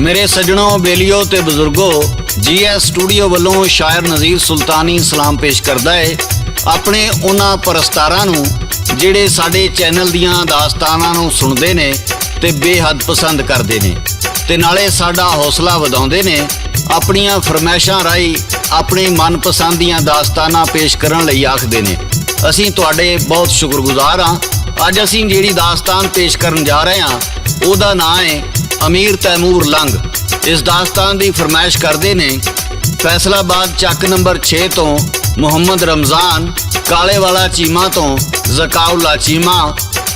मेरे सजनों, बेलियो ते बुजुर्गो, GS स्टूडियो वालों शायर नज़ीर सुल्तानी सलाम पेश करता है अपने उन्हां परस्तारां नूं जिहड़े साडे चैनल दीआं दास्तानां नूं सुणदे ने ते बेहद पसंद करदे ने ते नाले साडा हौसला वधाउंदे ने। अपनियां फरमाइशां राही अपने मनपसंद दीआं दास्तानां पेश करन लई आखदे ने। असीं तुहाडे बहुत शुक्रगुजार हाँ। अज असीं जिहड़ी दास्तान पेश करन जा रहे हाँ उहदा नाम है अमीर तैमूर लंघ। इस दास्तान की फरमाइश करते ने फैसलाबाद चक नंबर 6 तो मुहम्मद रमज़ान, काले वाला चीमा तो ज़काउल्ला चीमा,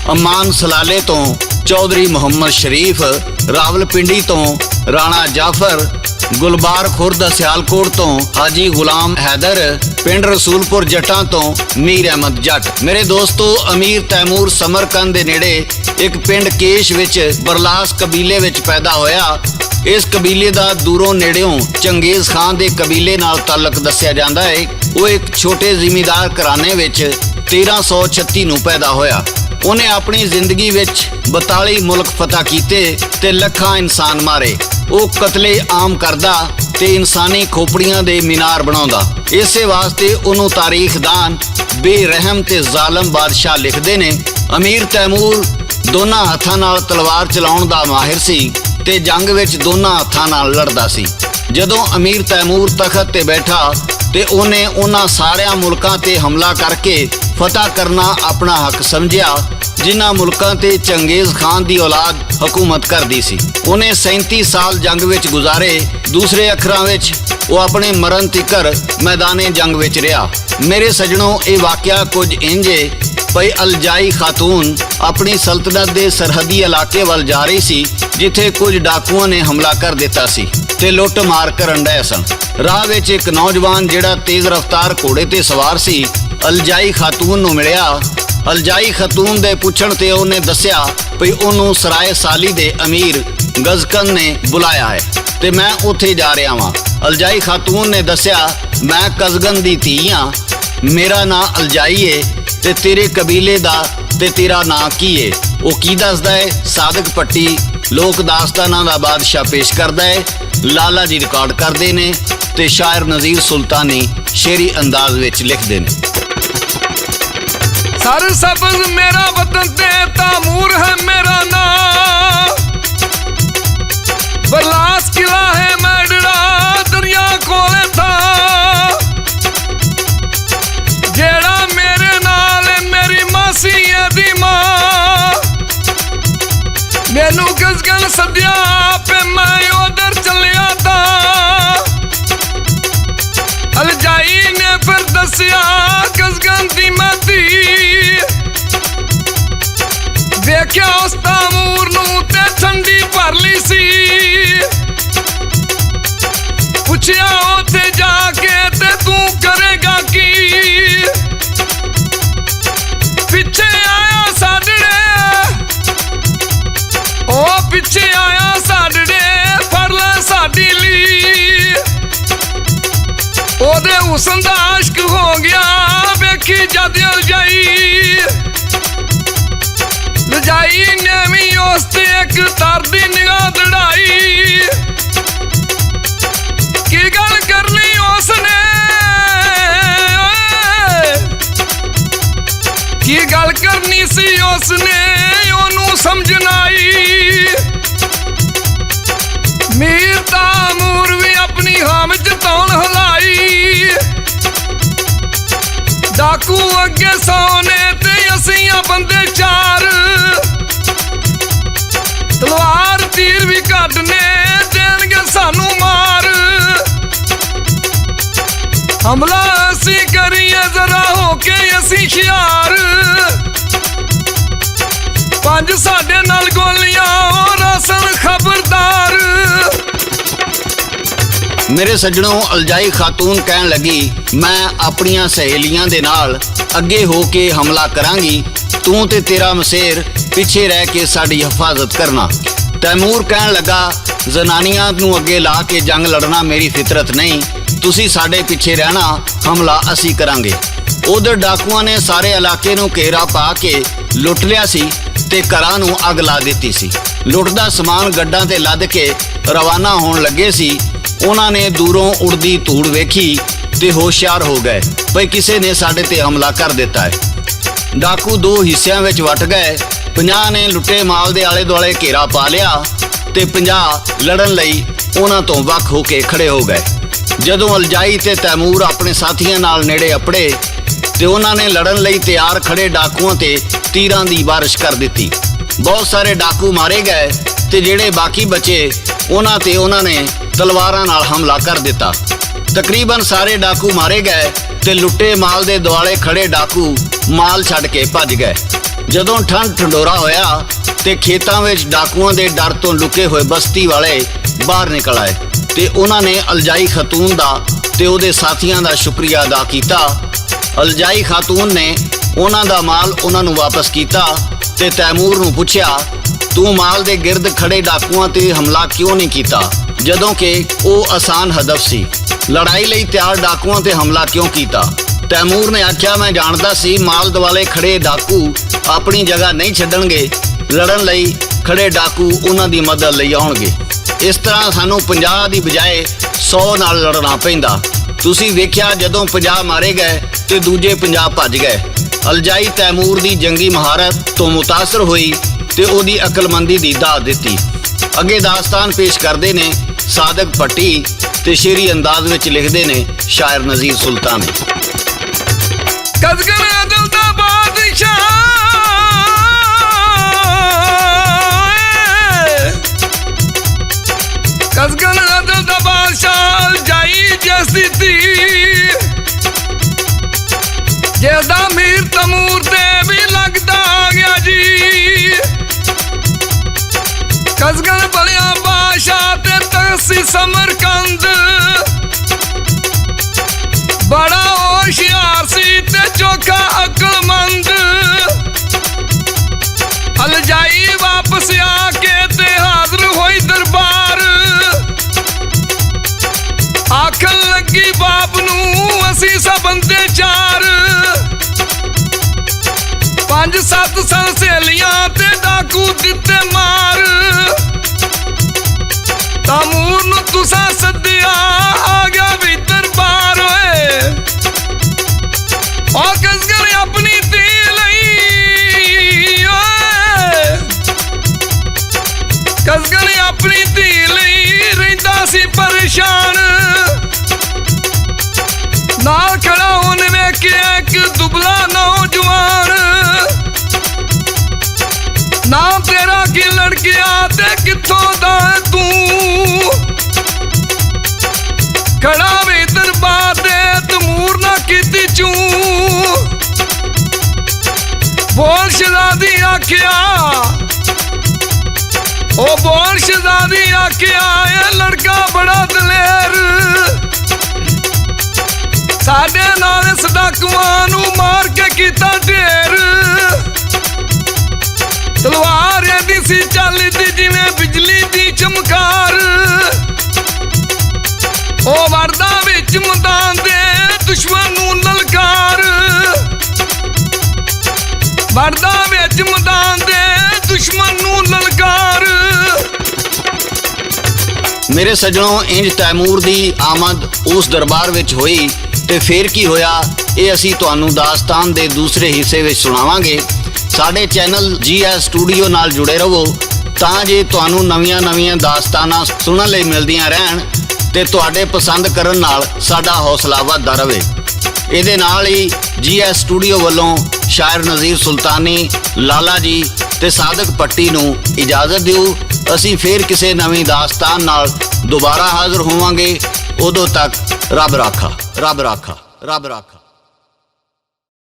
अमान सलाले तो चौधरी मुहम्मद शरीफ, रावलपिंडी तो राणा जाफर, गुलबार खुर्द सियालकोट तो हाजी गुलाम हैदर, पिंड रसूलपुर जट्टां तो मीर अहमद जट। मेरे दोस्तों, अमीर तैमूर समरकंद दे नेड़े एक पिंड केश विच बरलास कबीले विच पैदा होया। इस कबीले का दूरों नेड़ों चंगेज़ खान के कबीले नाल ताल्लुक दस्सिया जाता है। वो एक छोटे जिमीदार घराने विच 1336 नूं पैदा होया। उन्हें अपनी जिंदगी विच 42 मुल्क फतह कीते ते लखां इंसान मारे। वो कतले आम करदा ते इंसानी खोपड़ियां दे मीनार बनाउंदा। इसे वास्ते उन्होंने तारीखदान बेरहम ते जालम बादशाह लिखते ने। अमीर तैमूर दोनों हत्थां नाल तलवार चलाउण दा माहिर सी ते जंग विच दोनों हत्थां नाल लड़दा सी। जदों अमीर तैमूर तखत ते बैठा ते उन्हें उन्हां सारियां मुल्कां ते हमला करके फतह करना अपना हक समझिया जिन्हां मुल्कां ते चंगेज़ खान दी औलाद हुकूमत करदी सी। उन्हें 37 साल जंग विच गुजारे। दूसरे अखरां विच वो अपने मरण तिकर मैदाने जंग विच रहा। मेरे सजनों, ये वाकया कुछ इंज है भई अलजाई खातून अपनी सल्तनत के सरहदी इलाके वाल जा रही सी जिथे कुछ डाकुओं ने हमला कर दिता सी ते लुट मार करन डए सन। राह विच एक नौजवान जिहड़ा तेज रफ्तार घोड़े ते सवार सी अलजाई खातून नूं मिलिया। अलजाई खातून दे पुछण ते उन्हें दस्सिया भई उन्होंने सराय साली दे अमीर गजकन ने बुलाया है ते मैं उत्थे जा रहा वां। अलजाई खातून ने दस्सिया, मैं कजगन दी धी हां, मेरा नाम अलजाई है ते तेरे कबीले दा ते तेरा नाम की है? वो की दसदा है? सादक पट्टी लोक दास्ताना दा बादशाह पेश करदा है। लाला जी रिकॉर्ड करते ने ते शायर नज़ीर सुल्तानी शेरी अंदाज विच लिखते ने। सर सबज मेरा वतन ते तैमूर है मेरा नाम, बरलास किला है मैडरा दरिया कोले था, जेड़ा मेरे नाल मेरी मासी है दी मां, मैनू गजगन सद्या पे मैं उधर चलिया था। अलजाई ने फिर दसिया गजगन दी मती, देखिया उस तैमूर नूं ते ठंडी भरली सी, पुछया उत्थे जाके ते तू करेगा की, पिछे आया साडड़े, ओ पिछे आया साडड़े फड़ ले साडी ली, ओदे हुस्न दा इश्क हो गया वेखी जद अलजाई, लजाई ने भी उसते एक तरदी निगाह दड़ाई, की गल करनी उसने, की गल करनी सी उसने ओनू समझ आई। मीर तैमूर भी अपनी हाम जताउण हलाई, डाकू अगे सौने ते असियां बंदे 4, तलवार तीर भी कटने देणगे सानू मार, हमला असी करिए जरा होके असी शियार, 5 साडे नाल गोलियां और असन खबरदार। मेरे सज्जनों, अलजाई खातून कहन लगी, मैं अपनियां सहेलियां दे नाल अगे होके हमला करांगी, तू ते तेरा मसेर पिछे रह के साड़ी हिफाजत करना। तैमूर कहन लगा, जनानियां नूं अगे ला के जंग लड़ना मेरी फितरत नहीं, तुसी साडे पिछे रहना, हमला असी करांगे। ਉਧਰ ਡਾਕੂਆਂ ਨੇ ਸਾਰੇ ਇਲਾਕੇ ਨੂੰ ਘੇਰਾ ਪਾ ਕੇ ਲੁੱਟ ਲਿਆ ਸੀ ਤੇ ਘਰਾਂ ਨੂੰ ਅੱਗ ਲਾ ਦਿੱਤੀ ਸੀ। ਲੁੱਟ ਦਾ ਸਮਾਨ ਗੱਡਾਂ ਤੇ ਲੱਦ ਕੇ ਰਵਾਨਾ ਹੋਣ ਲੱਗੇ ਸੀ। ਉਹਨਾਂ ਨੇ ਦੂਰੋਂ ਉੜਦੀ ਧੂੜ ਵੇਖੀ ਤੇ ਹੋਸ਼ਿਆਰ ਹੋ ਗਏ ਭਈ ਕਿਸੇ ਨੇ ਸਾਡੇ ਤੇ ਹਮਲਾ ਕਰ ਦਿੱਤਾ ਹੈ। ਡਾਕੂ ਦੋ ਹਿੱਸਿਆਂ ਵਿੱਚ ਵਟ ਗਏ। 50 ਨੇ ਲੁੱਟੇ ਮਾਲ ਦੇ ਆਲੇ ਦੁਆਲੇ ਘੇਰਾ ਪਾ ਲਿਆ ਤੇ 50 ਲੜਨ ਲਈ ਉਹਨਾਂ ਤੋਂ ਵੱਖ ਹੋ ਕੇ ਖੜੇ ਹੋ ਗਏ। ਜਦੋਂ ਅਲਜਾਈ ਤੇ ਤੈਮੂਰ ਆਪਣੇ ਸਾਥੀਆਂ ਨਾਲ ਨੇੜੇ ਅਪੜੇ ਤੇ ਉਹਨਾਂ ਨੇ ਲੜਨ ਲਈ ਤਿਆਰ ਖੜੇ ਡਾਕੂਆਂ ਤੇ ਤੀਰਾਂ ਦੀ ਬਾਰਿਸ਼ ਕਰ ਦਿੱਤੀ। ਬਹੁਤ ਸਾਰੇ ਡਾਕੂ ਮਾਰੇ ਗਏ ਤੇ ਜਿਹੜੇ ਬਾਕੀ ਬਚੇ ਉਹਨਾਂ ਤੇ ਉਹਨਾਂ ਨੇ ਤਲਵਾਰਾਂ ਨਾਲ ਹਮਲਾ ਕਰ ਦਿੱਤਾ। ਤਕਰੀਬਨ ਸਾਰੇ ਡਾਕੂ ਮਾਰੇ ਗਏ ਤੇ ਲੁੱਟੇ ਮਾਲ ਦੇ ਦੁਆਲੇ ਖੜੇ ਡਾਕੂ ਮਾਲ ਛੱਡ ਕੇ ਭੱਜ ਗਏ। ਜਦੋਂ ਠੰਡ ਠੰਡੋਰਾ ਹੋਇਆ ਤੇ ਖੇਤਾਂ ਵਿੱਚ ਡਾਕੂਆਂ ਦੇ ਡਰ ਤੋਂ ਲੁਕੇ ਹੋਏ ਬਸਤੀ ਵਾਲੇ ਬਾਹਰ ਨਿਕਲ ਆਏ ਤੇ ਉਹਨਾਂ ਨੇ ਅਲਜਾਈ ਖਾਤੂਨ ਦਾ ਤੇ ਉਹਦੇ ਸਾਥੀਆਂ ਦਾ ਸ਼ੁਕਰੀਆ ਅਦਾ ਕੀਤਾ। ਅਲਜਾਈ ਖਾਤੂਨ ਨੇ ਉਹਨਾਂ ਦਾ ਮਾਲ ਉਹਨਾਂ ਨੂੰ ਵਾਪਸ ਕੀਤਾ ਤੇ ਤੈਮੂਰ ਨੂੰ ਪੁੱਛਿਆ, ਤੂੰ ਮਾਲ ਦੇ ਗਿਰਦ ਖੜੇ ਡਾਕੂਆਂ ਤੇ ਹਮਲਾ ਕਿਉਂ ਨਹੀਂ ਕੀਤਾ ਜਦੋਂ ਕਿ ਉਹ ਆਸਾਨ ਹਦਫ ਸੀ? ਲੜਾਈ ਲਈ ਤਿਆਰ ਡਾਕੂਆਂ ਤੇ ਹਮਲਾ ਕਿਉਂ ਕੀਤਾ? ਤੈਮੂਰ ਨੇ ਆਖਿਆ, ਮੈਂ ਜਾਣਦਾ ਸੀ ਮਾਲ ਦੁਆਲੇ ਖੜੇ ਡਾਕੂ ਆਪਣੀ ਜਗ੍ਹਾ ਨਹੀਂ ਛੱਡਣਗੇ। ਲੜਨ ਲਈ ਖੜੇ ਡਾਕੂ ਉਹਨਾਂ ਦੀ ਮਦਦ ਲਈ ਆਉਣਗੇ। ਇਸ ਤਰ੍ਹਾਂ ਸਾਨੂੰ 50 ਦੀ ਬਜਾਏ 100 ਨਾਲ ਲੜਨਾ ਪੈਂਦਾ। ਤੁਸੀਂ ਵੇਖਿਆ ਜਦੋਂ 50 ਮਾਰੇ ਗਏ ਤੇ ਦੂਜੇ 50 ਭੱਜ ਗਏ। ਅਲਜਾਈ ਤੈਮੂਰ ਦੀ ਜੰਗੀ ਮਹਾਰਤ ਤੋਂ ਮੁਤਾਸਰ ਹੋਈ ਤੇ ਉਹਦੀ ਅਕਲਮੰਦੀ ਦੀ ਦਾਤ ਦਿੱਤੀ। ਅੱਗੇ ਦਾਸਤਾਨ ਪੇਸ਼ ਕਰਦੇ ਨੇ ਸਾਦਕ ਭੱਟੀ ਤੇ ਸ਼ੇਰੀ ਅੰਦਾਜ਼ ਵਿੱਚ ਲਿਖਦੇ ਨੇ ਸ਼ਾਇਰ ਨਜ਼ੀਰ ਸੁਲਤਾਨੀ। ਕਜ਼ਗਨ ਅਦਲ ਦਾ ਬਾਦਸ਼ਾਹ ਕਜ਼ਗਨ ਅਦਲ ਦਾ ਬਾਦਸ਼ਾਹ ਅਲਜਾਈ ਜੈਸੀ ਧੀ ਜਿਹਦਾ ਮੀਰ ਤੈਮੂਰ ਤੇ ਵੀ ਲੱਗਦਾ ਗਿਆ ਜੀ। ਕਜ਼ਗਨ ਬਲਿਆ ਬਾਦਸ਼ਾਹ ਤੇ ਤਖਤੀ ਸਮਰਕੰਦ ਬੜਾ ਹੋਸ਼ਿਆਰ ਸੀ ਤੇ ਚੋਖਾ ਅਕਲਮੰਦ। ਅਲਜਾਈ ਵਾਪਸ ਆ ਕੇ ਤੇ ਹਾਜ਼ਰ ਹੋਈ ਦਰਬਾਰ। ਆਖਣ ਲੱਗੀ ਬਾਪ ਨੂੰ, ਅਸੀਂ ਸਭ ਬੰਦੇ 4 5-7 ਸਨ ਸਹੇਲੀਆਂ ਤੇ ਡਾਕੂ ਦਿੱਤੇ ਮਾਰ। ਤੈਮੂਰ ਨੂੰ ਤੁਸਾਂ ਸੱਦਿਆ, ਆ ਗਿਆ ਵੀ ਦਰਬਾਰ ਓਏ। ਉਹ ਕਜ਼ਗਨ ਆਪਣੀ ਧੀ ਲਈ ਓਏ, ਕਜ਼ਗਨ ਆਪਣੀ ਧੀ ਲਈ ਰਹਿੰਦਾ ਸੀ ਪਰੇਸ਼ਾਨ। ਨਾਲ ਖੜਾ ਉਹਨੇ ਵੇਖਿਆ ਇੱਕ ਦੁਬਲਾ ਨੌਜਵਾਨ। ਨਾਮ ਤੇਰਾ ਕੀ ਲੜਕਿਆ ਤੇ ਕਿੱਥੋਂ ਦਾ ਤੂੰ? ਖੜਾ ਵੀ ਦਰਬਾਰ ਦੇ ਤੈਮੂਰ ਨਾ ਕੀਤੀ ਚੂੰ। ਬੋਲ ਸ਼ਹਜ਼ਾਦੀ ਆਖਿਆ, ਉਹ ਬੋਲ ਸ਼ਹਜ਼ਾਦੀ ਆਖਿਆ, ਇਹ ਲੜਕਾ ਬੜਾ ਦਲੇਰ। ਸਾਡੇ ਨਾਲ ਇਸ ਡਾਕੂਆਂ ਨੂੰ ਮਾਰ ਕੇ ਕੀਤਾ ਢੇਰ। ਤਲਵਾਰ ਇਹਦੀ ਸੀ ਚੱਲਦੀ ਜਿਵੇਂ ਬਿਜਲੀ ਦੀ ਚਮਕਾਰ। ਉਹ ਵਰਦਾ ਵਿੱਚ ਮੈਦਾਨ ਦੇ ਦੁਸ਼ਮਣ ਨੂੰ ਲਲਕਾਰ। ਵਰਦਾ ਵਿੱਚ ਮੈਦਾਨ ਦੇ ਦੁਸ਼ਮਣ ਨੂੰ ਲਲਕਾਰ। ਮੇਰੇ ਸੱਜਣੋਂ, ਇੰਜ ਤੈਮੂਰ ਦੀ ਆਮਦ ਉਸ ਦਰਬਾਰ ਵਿੱਚ ਹੋਈ ਤੇ ਫਿਰ ਕੀ ਹੋਇਆ, ਇਹ ਅਸੀਂ ਤੁਹਾਨੂੰ ਦਾਸਤਾਨ ਦੇ ਦੂਸਰੇ ਹਿੱਸੇ ਵਿੱਚ ਸੁਣਾਵਾਂਗੇ। ਸਾਡੇ ਚੈਨਲ GS ਸਟੂਡੀਓ ਨਾਲ ਜੁੜੇ ਰਹੋ ਤਾਂ ਜੇ ਤੁਹਾਨੂੰ ਨਵੀਆਂ ਦਾਸਤਾਨਾਂ ਸੁਣਨ ਲਈ ਮਿਲਦੀਆਂ ਰਹਿਣ ਤੇ ਤੁਹਾਡੇ ਪਸੰਦ ਕਰਨ ਨਾਲ ਸਾਡਾ ਹੌਸਲਾ ਵੱਧਦਾ ਰਹੇ। ਇਹਦੇ ਨਾਲ ਹੀ GS ਸਟੂਡੀਓ ਵੱਲੋਂ ਸ਼ਾਇਰ ਨਜ਼ੀਰ ਸੁਲਤਾਨੀ, ਲਾਲਾ ਜੀ ਤੇ ਸਾਦਕ ਭੱਟੀ ਨੂੰ ਇਜਾਜ਼ਤ ਦਿਓ। ਅਸੀਂ ਫਿਰ ਕਿਸੇ ਨਵੀਂ ਦਾਸਤਾਨ ਨਾਲ ਦੁਬਾਰਾ ਹਾਜ਼ਰ ਹੋਵਾਂਗੇ। ਉਦੋਂ ਤੱਕ ਰੱਬ ਰਾਖਾ, ਰੱਬ ਰਾਖਾ, ਰੱਬ ਰਾਖਾ।